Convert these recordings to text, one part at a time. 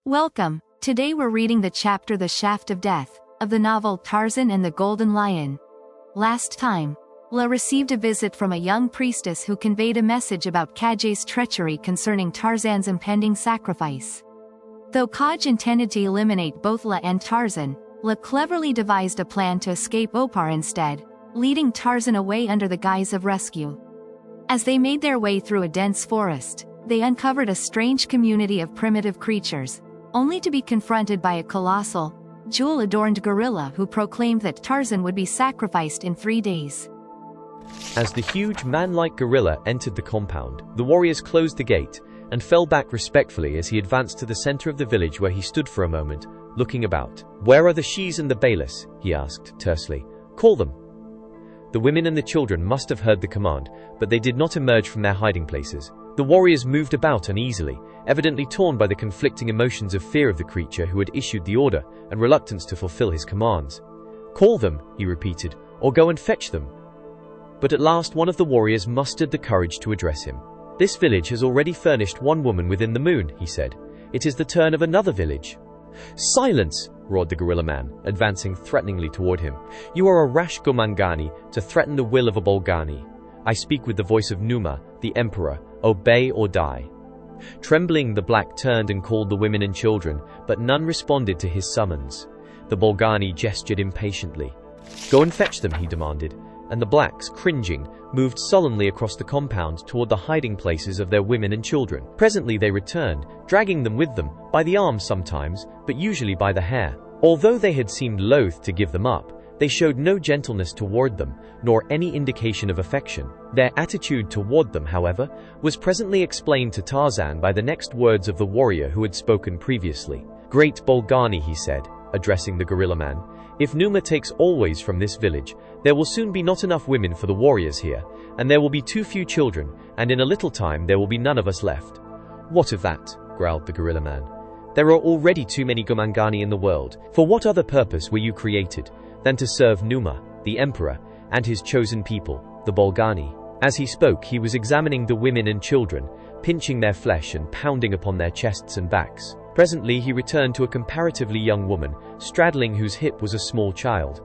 Welcome. Today we're reading the chapter The Shaft of Death, of the novel Tarzan and the Golden Lion. Last time, La received a visit from a young priestess who conveyed a message about Kaj's treachery concerning Tarzan's impending sacrifice. Though Kaj intended to eliminate both La and Tarzan, La cleverly devised a plan to escape Opar instead, leading Tarzan away under the guise of rescue. As they made their way through a dense forest, they uncovered a strange community of primitive creatures, only to be confronted by a colossal, jewel-adorned gorilla who proclaimed that Tarzan would be sacrificed in 3 days. As the huge man-like gorilla entered the compound, the warriors closed the gate and fell back respectfully as he advanced to the center of the village, where he stood for a moment, looking about. "Where are the Shis and the Balis?" he asked tersely. "Call them." The women and the children must have heard the command, but they did not emerge from their hiding places. The warriors moved about uneasily, evidently torn by the conflicting emotions of fear of the creature who had issued the order and reluctance to fulfill his commands. "Call them," he repeated, "or go and fetch them." But at last one of the warriors mustered the courage to address him. "This village has already furnished one woman within the moon," he said. "It is the turn of another village." "Silence!" roared the gorilla man, advancing threateningly toward him. "You are a rash Gomangani to threaten the will of a Bolgani. I speak with the voice of Numa, the emperor. Obey or die." Trembling, the black turned and called the women and children, but none responded to his summons. The Bolgani gestured impatiently. "Go and fetch them," he demanded, and the blacks, cringing, moved sullenly across the compound toward the hiding places of their women and children. Presently they returned, dragging them with them, by the arms sometimes, but usually by the hair. Although they had seemed loath to give them up, they showed no gentleness toward them, nor any indication of affection. Their attitude toward them, however, was presently explained to Tarzan by the next words of the warrior who had spoken previously. "Great Bolgani," he said, addressing the gorilla man, "if Numa takes always from this village, there will soon be not enough women for the warriors here, and there will be too few children, and in a little time there will be none of us left." "What of that?" growled the gorilla man. "There are already too many Gomangani in the world. For what other purpose were you created than to serve Numa, the emperor, and his chosen people, the Bolgani?" As he spoke, he was examining the women and children, pinching their flesh and pounding upon their chests and backs. Presently he returned to a comparatively young woman, straddling whose hip was a small child.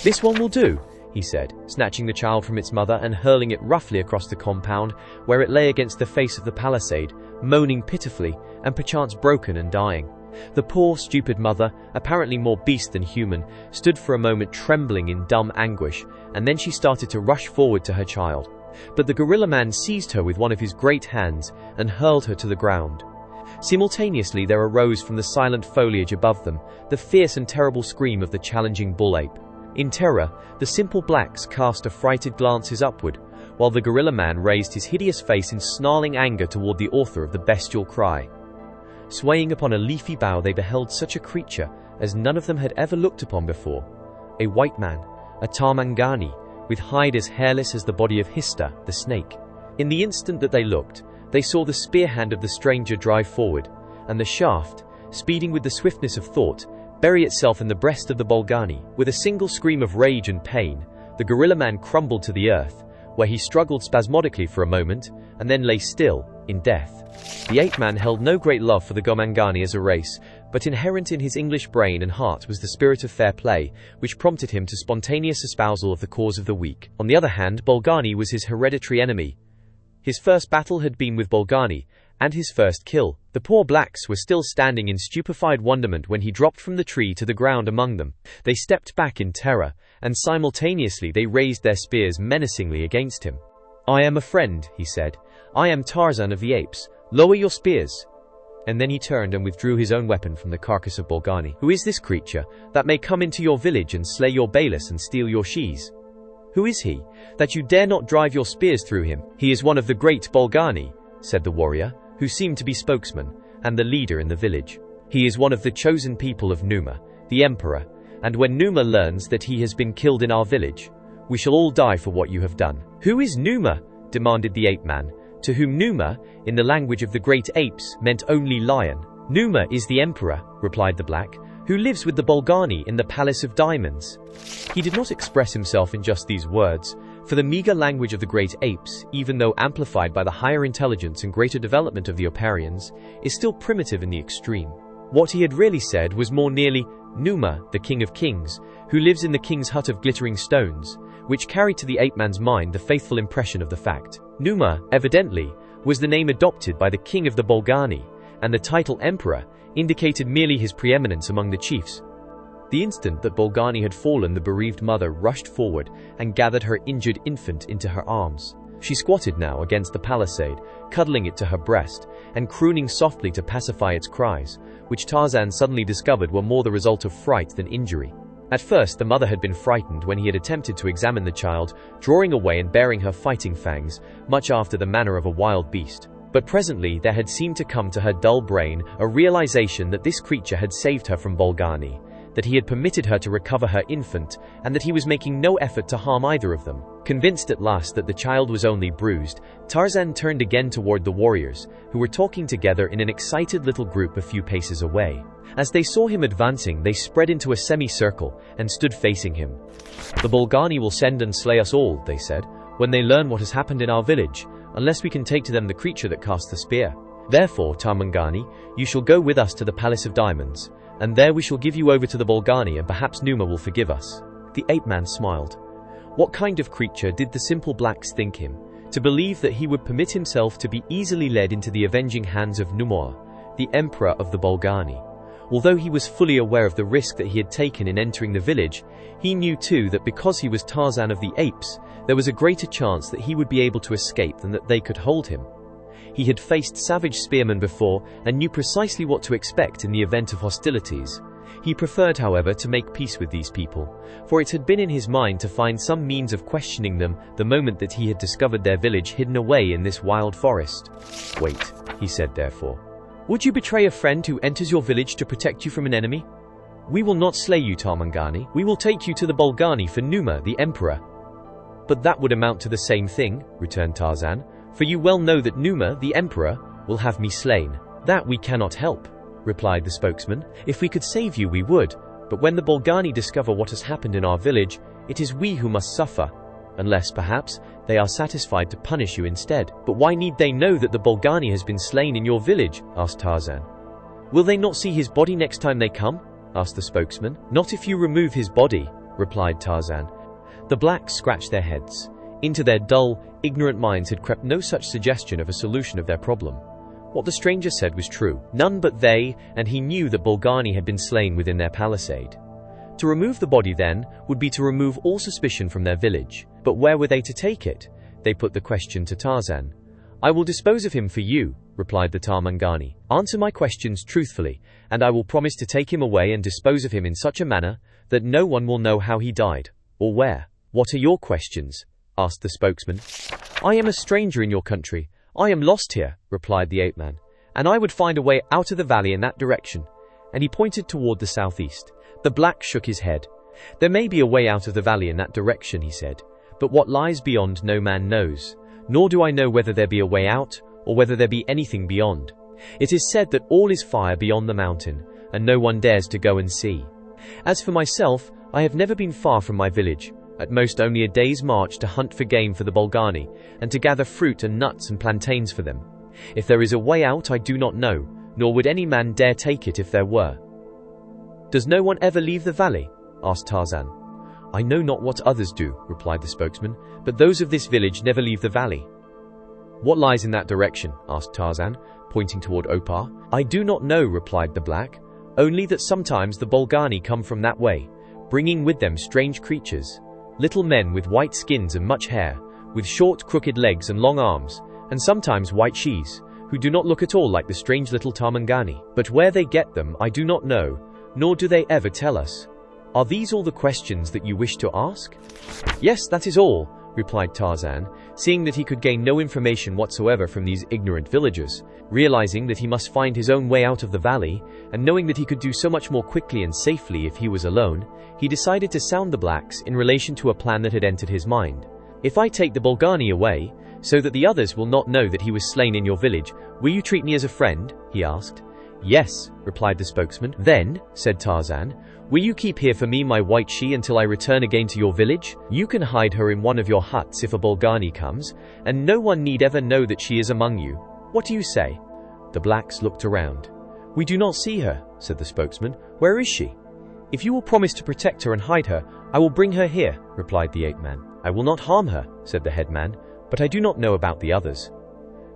"This one will do," he said, snatching the child from its mother and hurling it roughly across the compound, where it lay against the face of the palisade, moaning pitifully, and perchance broken and dying. The poor, stupid mother, apparently more beast than human, stood for a moment trembling in dumb anguish, and then she started to rush forward to her child. But the gorilla man seized her with one of his great hands and hurled her to the ground. Simultaneously there arose from the silent foliage above them the fierce and terrible scream of the challenging bull ape. In terror, the simple blacks cast affrighted glances upward, while the gorilla man raised his hideous face in snarling anger toward the author of the bestial cry. Swaying upon a leafy bough, they beheld such a creature as none of them had ever looked upon before. A white man, a Tarmangani, with hide as hairless as the body of Hista, the snake. In the instant that they looked, they saw the spear hand of the stranger drive forward, and the shaft, speeding with the swiftness of thought, bury itself in the breast of the Bolgani. With a single scream of rage and pain, the gorilla man crumbled to the earth, where he struggled spasmodically for a moment, and then lay still, in death. The ape-man held no great love for the Gomangani as a race, but inherent in his English brain and heart was the spirit of fair play, which prompted him to spontaneous espousal of the cause of the weak. On the other hand, Bolgani was his hereditary enemy. His first battle had been with Bolgani, and his first kill. The poor blacks were still standing in stupefied wonderment when he dropped from the tree to the ground among them. They stepped back in terror, and simultaneously they raised their spears menacingly against him. "I am a friend," he said. "I am Tarzan of the apes. Lower your spears." And then he turned and withdrew his own weapon from the carcass of Bolgani. "Who is this creature that may come into your village and slay your Balis and steal your Shis? Who is he, that you dare not drive your spears through him?" "He is one of the great Bolgani," said the warrior, who seemed to be spokesman, and the leader in the village. "He is one of the chosen people of Numa, the emperor, and when Numa learns that he has been killed in our village, we shall all die for what you have done." "Who is Numa?" demanded the ape-man, to whom Numa, in the language of the great apes, meant only lion. "Numa is the emperor," replied the black, "who lives with the Bolgani in the Palace of Diamonds." He did not express himself in just these words, for the meager language of the great apes, even though amplified by the higher intelligence and greater development of the Oparians, is still primitive in the extreme. What he had really said was more nearly Numa, the king of kings, who lives in the king's hut of glittering stones, which carried to the ape-man's mind the faithful impression of the fact. Numa, evidently, was the name adopted by the king of the Bolgani, and the title emperor indicated merely his preeminence among the chiefs. The instant that Bolgani had fallen, the bereaved mother rushed forward and gathered her injured infant into her arms. She squatted now against the palisade, cuddling it to her breast, and crooning softly to pacify its cries, which Tarzan suddenly discovered were more the result of fright than injury. At first, the mother had been frightened when he had attempted to examine the child, drawing away and baring her fighting fangs, much after the manner of a wild beast. But presently there had seemed to come to her dull brain a realization that this creature had saved her from Bolgani, that he had permitted her to recover her infant, and that he was making no effort to harm either of them. Convinced at last that the child was only bruised, Tarzan turned again toward the warriors, who were talking together in an excited little group a few paces away. As they saw him advancing, they spread into a semicircle and stood facing him. "The Bolgani will send and slay us all," they said, "when they learn what has happened in our village, unless we can take to them the creature that cast the spear. Therefore, Tarmangani, you shall go with us to the Palace of Diamonds, and there we shall give you over to the Bolgani, and perhaps Numa will forgive us." The ape-man smiled. What kind of creature did the simple blacks think him, to believe that he would permit himself to be easily led into the avenging hands of Numa, the emperor of the Bolgani? Although he was fully aware of the risk that he had taken in entering the village, he knew too that because he was Tarzan of the apes, there was a greater chance that he would be able to escape than that they could hold him. He had faced savage spearmen before and knew precisely what to expect in the event of hostilities. He preferred, however, to make peace with these people, for it had been in his mind to find some means of questioning them the moment that he had discovered their village hidden away in this wild forest. "Wait," he said therefore. "Would you betray a friend who enters your village to protect you from an enemy? We will not slay you, Tarmangani. We will take you to the Bolgani for Numa, the emperor." "But that would amount to the same thing," returned Tarzan, "for you well know that Numa, the emperor, will have me slain." "That we cannot help," replied the spokesman. "If we could save you, we would, but when the Bolgani discover what has happened in our village, it is we who must suffer, unless, perhaps, they are satisfied to punish you instead." "But why need they know that the Bolgani has been slain in your village?" asked Tarzan. "Will they not see his body next time they come?" asked the spokesman. "Not if you remove his body," replied Tarzan. The blacks scratched their heads. Into their dull, ignorant minds had crept no such suggestion of a solution of their problem. What the stranger said was true. None but they, and he knew that Bolgani had been slain within their palisade. To remove the body, then, would be to remove all suspicion from their village. But where were they to take it? They put the question to Tarzan. "I will dispose of him for you," replied the Tarmangani. "Answer my questions truthfully, and I will promise to take him away and dispose of him in such a manner that no one will know how he died, or where." "What are your questions?" asked the spokesman. "I am a stranger in your country. I am lost here," replied the ape-man, "and I would find a way out of the valley in that direction." And he pointed toward the southeast. The black shook his head. "There may be a way out of the valley in that direction," he said, "but what lies beyond no man knows, nor do I know whether there be a way out, or whether there be anything beyond. It is said that all is fire beyond the mountain, and no one dares to go and see. As for myself, I have never been far from my village, at most only a day's march to hunt for game for the Bolgani, and to gather fruit and nuts and plantains for them. If there is a way out, I do not know, nor would any man dare take it if there were." "Does no one ever leave the valley?" asked Tarzan. "I know not what others do," replied the spokesman, "but those of this village never leave the valley." "What lies in that direction?" asked Tarzan, pointing toward Opar. "I do not know," replied the black, "only that sometimes the Bolgani come from that way, bringing with them strange creatures. Little men with white skins and much hair, with short crooked legs and long arms, and sometimes white shes, who do not look at all like the strange little Tarmangani. But where they get them I do not know, nor do they ever tell us. Are these all the questions that you wish to ask?" "Yes, that is all," replied Tarzan, seeing that he could gain no information whatsoever from these ignorant villagers. Realizing that he must find his own way out of the valley, and knowing that he could do so much more quickly and safely if he was alone, he decided to sound the blacks in relation to a plan that had entered his mind. "If I take the Bolgani away, so that the others will not know that he was slain in your village, will you treat me as a friend?" he asked. "Yes," replied the spokesman. "Then," said Tarzan, "will you keep here for me my white she until I return again to your village? You can hide her in one of your huts if a Bolgani comes, and no one need ever know that she is among you. What do you say?" The blacks looked around. "We do not see her," said the spokesman. "Where is she?" "If you will promise to protect her and hide her, I will bring her here," replied the ape-man. "I will not harm her," said the headman, "but I do not know about the others."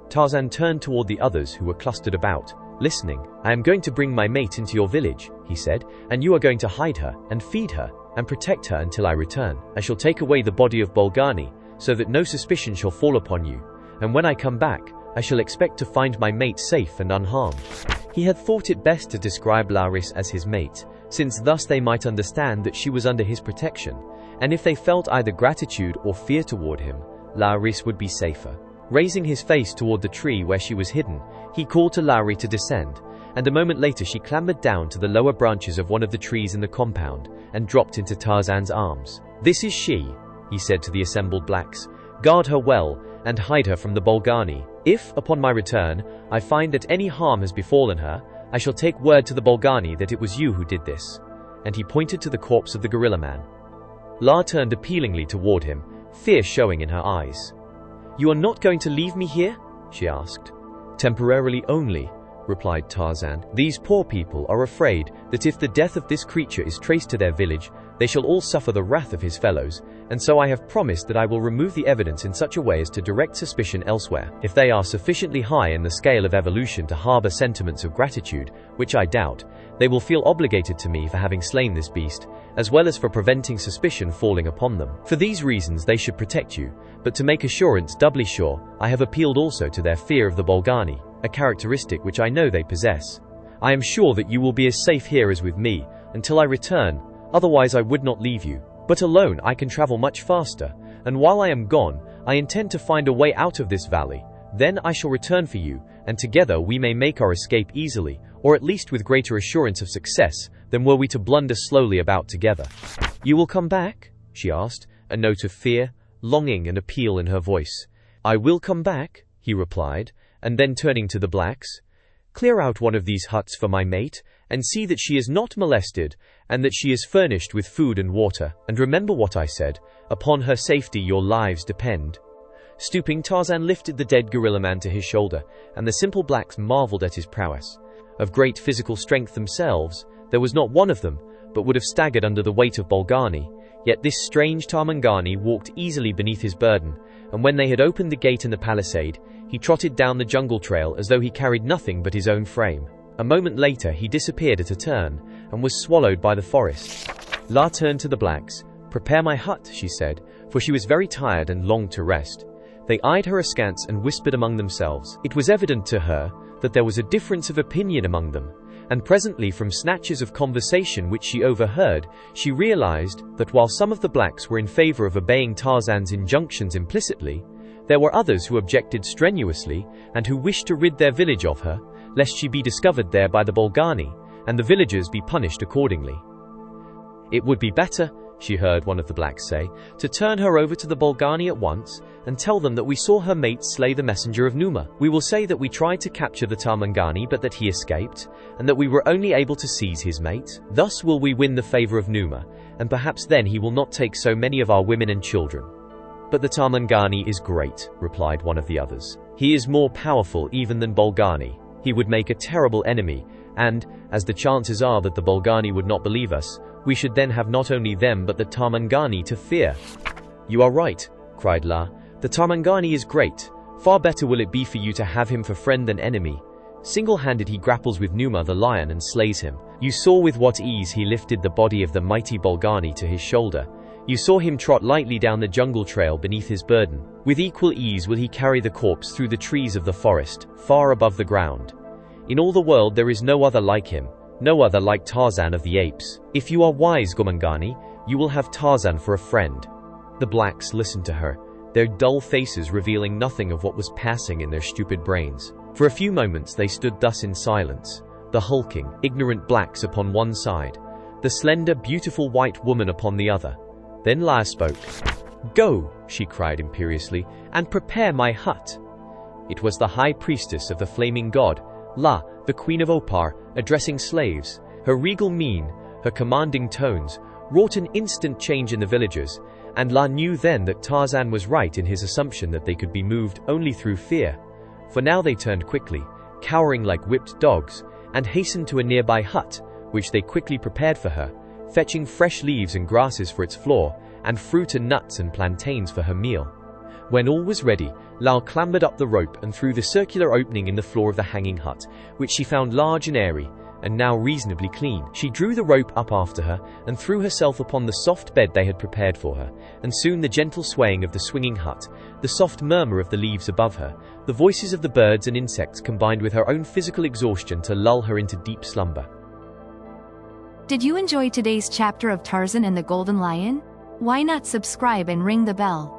Tarzan turned toward the others who were clustered about, listening. "I am going to bring my mate into your village," he said, "and you are going to hide her, and feed her, and protect her until I return. I shall take away the body of Bolgani, so that no suspicion shall fall upon you, and when I come back, I shall expect to find my mate safe and unharmed." He had thought it best to describe Laris as his mate, since thus they might understand that she was under his protection, and if they felt either gratitude or fear toward him, Laris would be safer. Raising his face toward the tree where she was hidden, he called to Lauri to descend, and a moment later she clambered down to the lower branches of one of the trees in the compound and dropped into Tarzan's arms. "This is she," he said to the assembled blacks. "Guard her well and hide her from the Bolgani. If, upon my return, I find that any harm has befallen her, I shall take word to the Bolgani that it was you who did this." And he pointed to the corpse of the gorilla man. La turned appealingly toward him, fear showing in her eyes. "You are not going to leave me here?" she asked. "Temporarily only," replied Tarzan. "These poor people are afraid that if the death of this creature is traced to their village, they shall all suffer the wrath of his fellows, and so I have promised that I will remove the evidence in such a way as to direct suspicion elsewhere. If they are sufficiently high in the scale of evolution to harbor sentiments of gratitude, which I doubt, they will feel obligated to me for having slain this beast, as well as for preventing suspicion falling upon them. For these reasons they should protect you, but to make assurance doubly sure, I have appealed also to their fear of the Bolgani, a characteristic which I know they possess. I am sure that you will be as safe here as with me, until I return, otherwise I would not leave you. But alone I can travel much faster, and while I am gone, I intend to find a way out of this valley. Then I shall return for you, and together we may make our escape easily, or at least with greater assurance of success, than were we to blunder slowly about together." "You will come back?" she asked, a note of fear, longing and appeal in her voice. "I will come back," he replied, and then turning to the blacks, "Clear out one of these huts for my mate, and see that she is not molested, and that she is furnished with food and water, and remember what I said, upon her safety your lives depend." Stooping, Tarzan lifted the dead gorilla man to his shoulder, and the simple blacks marveled at his prowess. Of great physical strength themselves, there was not one of them, but would have staggered under the weight of Bolgani, yet this strange Tarmangani walked easily beneath his burden, and when they had opened the gate in the palisade, he trotted down the jungle trail as though he carried nothing but his own frame. A moment later he disappeared at a turn, and was swallowed by the forest. La turned to the blacks. "Prepare my hut," she said, for she was very tired and longed to rest. They eyed her askance and whispered among themselves. It was evident to her that there was a difference of opinion among them, and presently from snatches of conversation which she overheard, she realized that while some of the blacks were in favor of obeying Tarzan's injunctions implicitly, there were others who objected strenuously and who wished to rid their village of her, lest she be discovered there by the Bolgani, and the villagers be punished accordingly. "It would be better," she heard one of the blacks say, "to turn her over to the Bolgani at once, and tell them that we saw her mate slay the messenger of Numa. We will say that we tried to capture the Tarmangani but that he escaped, and that we were only able to seize his mate. Thus will we win the favor of Numa, and perhaps then he will not take so many of our women and children." "But the Tarmangani is great," replied one of the others. "He is more powerful even than Bolgani. He would make a terrible enemy, and, as the chances are that the Bolgani would not believe us, we should then have not only them but the Tarmangani to fear." "You are right," cried La. "The Tarmangani is great. Far better will it be for you to have him for friend than enemy. Single-handed he grapples with Numa the lion and slays him. You saw with what ease he lifted the body of the mighty Bolgani to his shoulder. You saw him trot lightly down the jungle trail beneath his burden. With equal ease will he carry the corpse through the trees of the forest, far above the ground. In all the world there is no other like him, no other like Tarzan of the apes. If you are wise, Gomangani, you will have Tarzan for a friend." The blacks listened to her, their dull faces revealing nothing of what was passing in their stupid brains. For a few moments they stood thus in silence, the hulking, ignorant blacks upon one side, the slender, beautiful white woman upon the other. Then La spoke. "Go," she cried imperiously, "and prepare my hut." It was the high priestess of the flaming god, La, the queen of Opar, addressing slaves. Her regal mien, her commanding tones, wrought an instant change in the villagers, and La knew then that Tarzan was right in his assumption that they could be moved only through fear. For now they turned quickly, cowering like whipped dogs, and hastened to a nearby hut, which they quickly prepared for her, fetching fresh leaves and grasses for its floor, and fruit and nuts and plantains for her meal. When all was ready, Lal clambered up the rope and through the circular opening in the floor of the hanging hut, which she found large and airy, and now reasonably clean. She drew the rope up after her, and threw herself upon the soft bed they had prepared for her, and soon the gentle swaying of the swinging hut, the soft murmur of the leaves above her, the voices of the birds and insects combined with her own physical exhaustion to lull her into deep slumber. Did you enjoy today's chapter of Tarzan and the Golden Lion? Why not subscribe and ring the bell?